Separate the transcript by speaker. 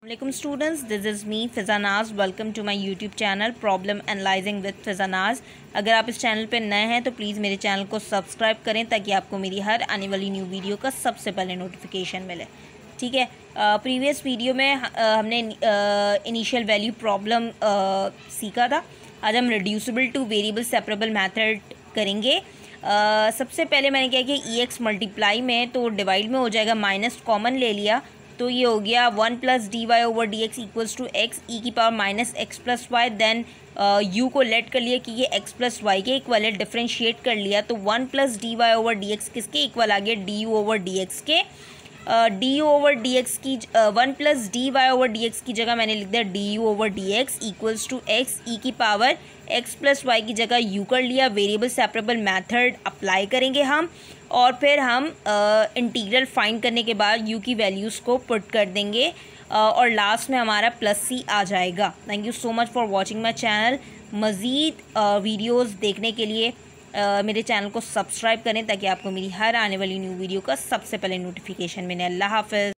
Speaker 1: Assalamualaikum students, this is me Fiza Naz. Welcome to my YouTube channel Problem Analyzing with Fiza Naz. अगर आप इस channel पे नए हैं तो प्लीज़ मेरे चैनल को सब्सक्राइब करें ताकि आपको मेरी हर आने वाली न्यू वीडियो का सबसे पहले नोटिफिकेशन मिले। ठीक है, प्रीवियस वीडियो में हमने इनिशियल वैल्यू प्रॉब्लम सीखा था। आज हम reducible two variable separable method करेंगे। सबसे पहले मैंने क्या किया, EX मल्टीप्लाई में तो डिवाइड में हो जाएगा, माइनस कॉमन ले लिया तो ये हो गया 1 + dy/dx equals to x e की power minus x plus y. Then u को लेट कर लिया कि ये x + y के इक्वल है, डिफ्रेंशिएट कर लिया तो 1 + dy/dx किसके इक्वल आ गया, du/dx के। du/dx की 1 + dy/dx की जगह मैंने लिख दिया du/dx equals to x e की पावर x + y की जगह u कर लिया। वेरिएबल सेपरेबल मेथड अप्लाई करेंगे हम और फिर हम इंटीग्रल फाइंड करने के बाद u की वैल्यूज़ को पुट कर देंगे और लास्ट में हमारा +c आ जाएगा। Thank you so much for watching my channel. मज़ीद वीडियोस देखने के लिए मेरे चैनल को सब्सक्राइब करें ताकि आपको मेरी हर आने वाली न्यू वीडियो का सबसे पहले नोटिफिकेशन मिले। अल्लाह हाफ़िज़।